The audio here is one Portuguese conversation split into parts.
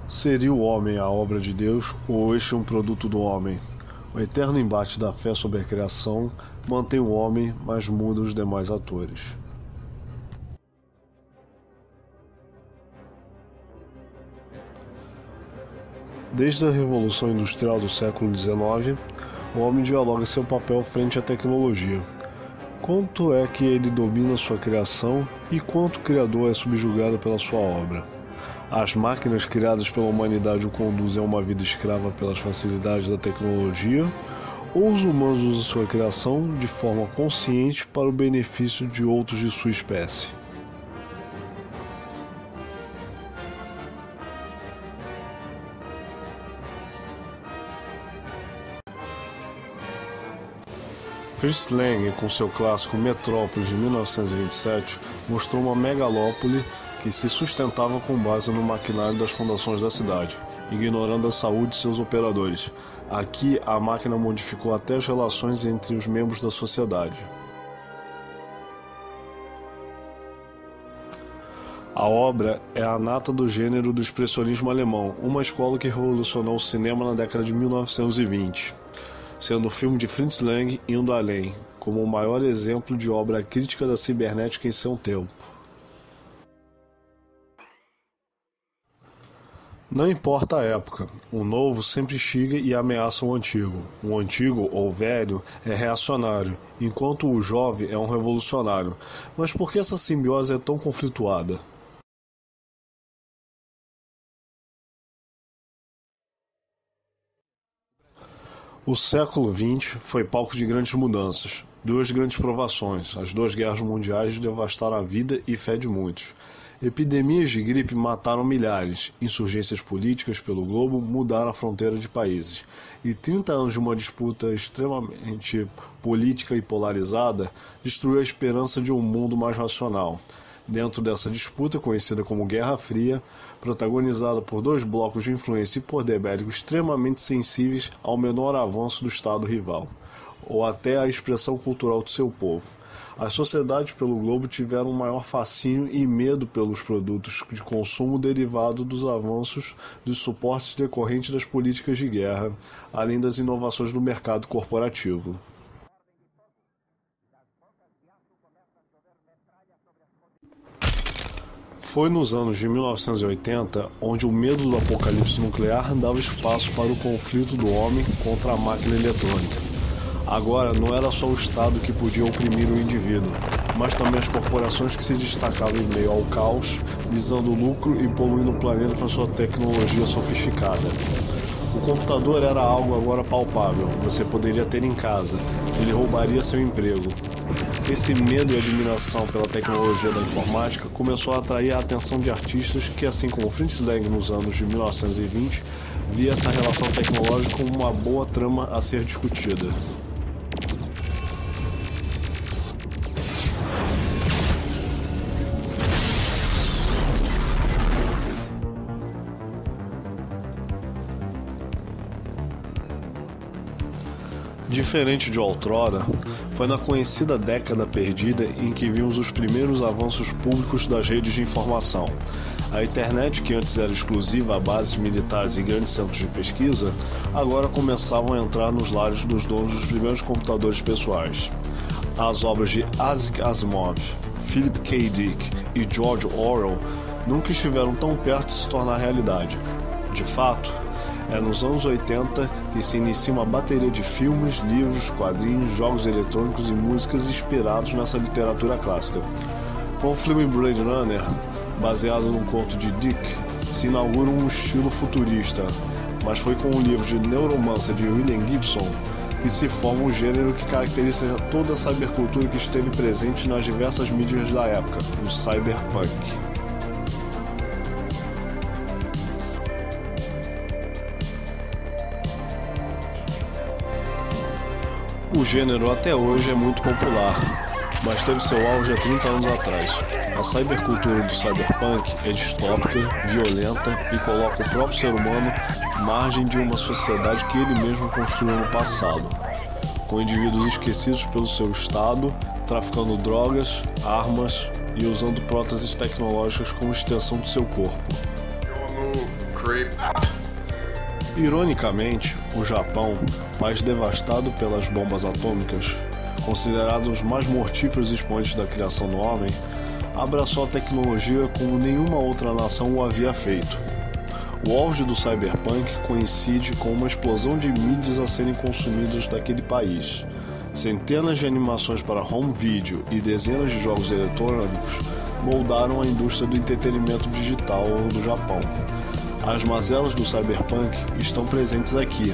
Seria o homem a obra de Deus ou este um produto do homem? O eterno embate da fé sobre a criação mantém o homem, mas muda os demais atores. Desde a Revolução Industrial do século XIX, o homem dialoga seu papel frente à tecnologia. Quanto é que ele domina sua criação e quanto o Criador é subjugado pela sua obra? As máquinas criadas pela humanidade o conduzem a uma vida escrava pelas facilidades da tecnologia, ou os humanos usam sua criação de forma consciente para o benefício de outros de sua espécie? Fritz Lang, com seu clássico Metrópolis de 1927, mostrou uma megalópole que se sustentava com base no maquinário das fundações da cidade, ignorando a saúde de seus operadores. Aqui, a máquina modificou até as relações entre os membros da sociedade. A obra é a nata do gênero do expressionismo alemão, uma escola que revolucionou o cinema na década de 1920. Sendo o filme de Fritz Lang indo além, como o maior exemplo de obra crítica da cibernética em seu tempo. Não importa a época, o novo sempre chega e ameaça o antigo. O antigo, ou velho, é reacionário, enquanto o jovem é um revolucionário. Mas por que essa simbiose é tão conflituada? O século XX foi palco de grandes mudanças, duas grandes provações. As duas guerras mundiais devastaram a vida e fé de muitos. Epidemias de gripe mataram milhares, insurgências políticas pelo globo mudaram a fronteira de países, e 30 anos de uma disputa extremamente política e polarizada destruiu a esperança de um mundo mais racional. Dentro dessa disputa, conhecida como Guerra Fria, protagonizada por dois blocos de influência e poder bélico extremamente sensíveis ao menor avanço do Estado rival, ou até à expressão cultural do seu povo. As sociedades pelo globo tiveram um maior fascínio e medo pelos produtos de consumo derivado dos avanços dos suportes decorrentes das políticas de guerra, além das inovações do mercado corporativo. Foi nos anos de 1980 onde o medo do apocalipse nuclear dava espaço para o conflito do homem contra a máquina eletrônica. Agora não era só o Estado que podia oprimir o indivíduo, mas também as corporações que se destacavam em meio ao caos, visando lucro e poluindo o planeta com a sua tecnologia sofisticada. O computador era algo agora palpável, você poderia ter em casa, ele roubaria seu emprego. Esse medo e admiração pela tecnologia da informática começou a atrair a atenção de artistas que, assim como Fritz Lang nos anos de 1920, via essa relação tecnológica como uma boa trama a ser discutida. Diferente de outrora, foi na conhecida década perdida em que vimos os primeiros avanços públicos das redes de informação. A internet, que antes era exclusiva a bases militares e grandes centros de pesquisa, agora começavam a entrar nos lares dos donos dos primeiros computadores pessoais. As obras de Isaac Asimov, Philip K. Dick e George Orwell nunca estiveram tão perto de se tornar realidade. De fato, é nos anos 80 que se inicia uma bateria de filmes, livros, quadrinhos, jogos eletrônicos e músicas inspirados nessa literatura clássica. Com o filme Blade Runner, baseado num conto de Dick, se inaugura um estilo futurista, mas foi com o livro de Neuromancer de William Gibson que se forma um gênero que caracteriza toda a cybercultura que esteve presente nas diversas mídias da época, o cyberpunk. O gênero até hoje é muito popular, mas teve seu auge há 30 anos atrás. A cybercultura do cyberpunk é distópica, violenta e coloca o próprio ser humano à margem de uma sociedade que ele mesmo construiu no passado, com indivíduos esquecidos pelo seu estado, traficando drogas, armas e usando próteses tecnológicas como extensão do seu corpo. creep. Ironicamente, o Japão, país devastado pelas bombas atômicas, considerado os mais mortíferos expoentes da criação do homem, abraçou a tecnologia como nenhuma outra nação o havia feito. O auge do cyberpunk coincide com uma explosão de mídias a serem consumidas daquele país. Centenas de animações para home video e dezenas de jogos eletrônicos moldaram a indústria do entretenimento digital do Japão. As mazelas do cyberpunk estão presentes aqui,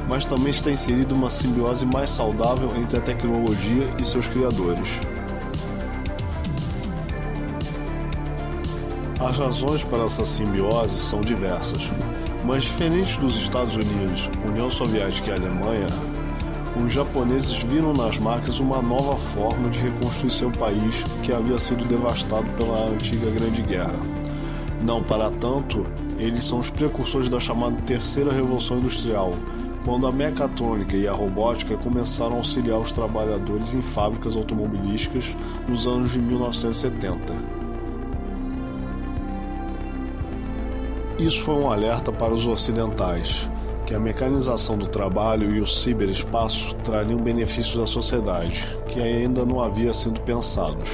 mas também está inserida uma simbiose mais saudável entre a tecnologia e seus criadores. As razões para essa simbiose são diversas, mas diferente dos Estados Unidos, União Soviética e Alemanha, os japoneses viram nas máquinas uma nova forma de reconstruir seu país que havia sido devastado pela antiga Grande Guerra. Não para tanto, eles são os precursores da chamada Terceira Revolução Industrial, quando a mecatrônica e a robótica começaram a auxiliar os trabalhadores em fábricas automobilísticas nos anos de 1970. Isso foi um alerta para os ocidentais, que a mecanização do trabalho e o ciberespaço trariam benefícios à sociedade, que ainda não havia sido pensados.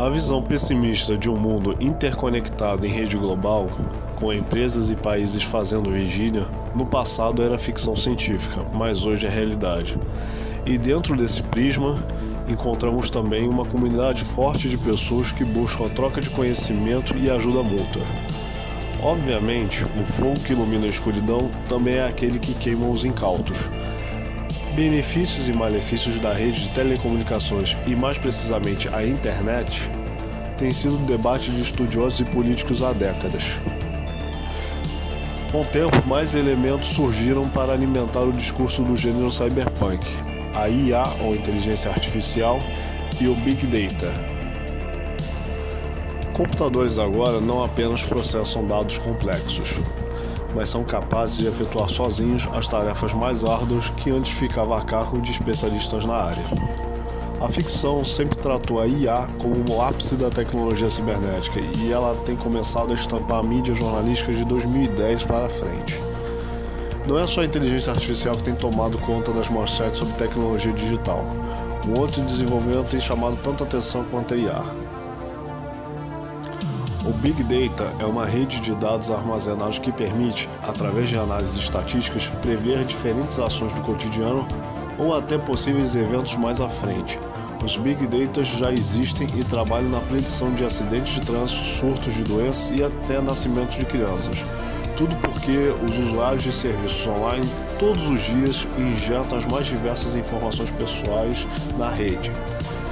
A visão pessimista de um mundo interconectado em rede global, com empresas e países fazendo vigília, no passado era ficção científica, mas hoje é realidade. E dentro desse prisma, encontramos também uma comunidade forte de pessoas que buscam a troca de conhecimento e ajuda mútua. Obviamente, o fogo que ilumina a escuridão também é aquele que queima os incautos. Benefícios e malefícios da rede de telecomunicações e, mais precisamente, a internet, tem sido debate de estudiosos e políticos há décadas. Com o tempo, mais elementos surgiram para alimentar o discurso do gênero cyberpunk: a IA, ou inteligência artificial, e o Big Data. Computadores agora não apenas processam dados complexos, mas são capazes de efetuar sozinhos as tarefas mais árduas que antes ficavam a cargo de especialistas na área. A ficção sempre tratou a IA como o ápice da tecnologia cibernética e ela tem começado a estampar a mídia jornalística de 2010 para frente. Não é só a inteligência artificial que tem tomado conta das manchetes sobre tecnologia digital. Um outro desenvolvimento tem chamado tanta atenção quanto a IA. O Big Data é uma rede de dados armazenados que permite, através de análises estatísticas, prever diferentes ações do cotidiano ou até possíveis eventos mais à frente. Os Big Data já existem e trabalham na predição de acidentes de trânsito, surtos de doenças e até nascimentos de crianças. Tudo porque os usuários de serviços online todos os dias injetam as mais diversas informações pessoais na rede,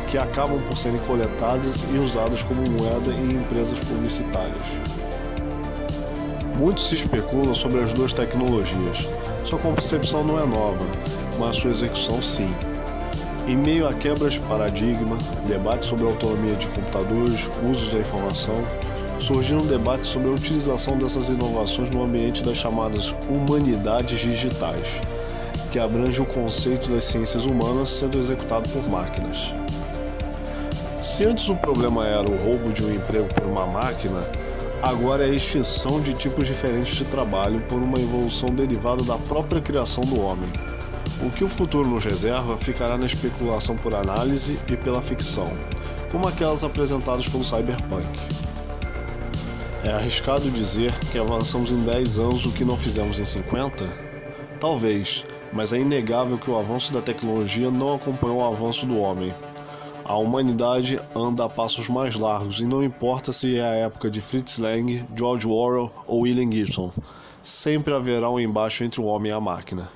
que acabam por serem coletadas e usadas como moeda em empresas publicitárias. Muito se especula sobre as duas tecnologias. Sua concepção não é nova, mas sua execução sim. Em meio a quebras de paradigma, debates sobre a autonomia de computadores, usos da informação, surgiram debates sobre a utilização dessas inovações no ambiente das chamadas humanidades digitais, que abrange o conceito das ciências humanas sendo executado por máquinas. Se antes o problema era o roubo de um emprego por uma máquina, agora é a extinção de tipos diferentes de trabalho por uma evolução derivada da própria criação do homem. O que o futuro nos reserva ficará na especulação por análise e pela ficção, como aquelas apresentadas pelo cyberpunk. É arriscado dizer que avançamos em 10 anos o que não fizemos em 50? Talvez, mas é inegável que o avanço da tecnologia não acompanhou o avanço do homem. A humanidade anda a passos mais largos e não importa se é a época de Fritz Lang, George Orwell ou William Gibson, sempre haverá um embate entre o homem e a máquina.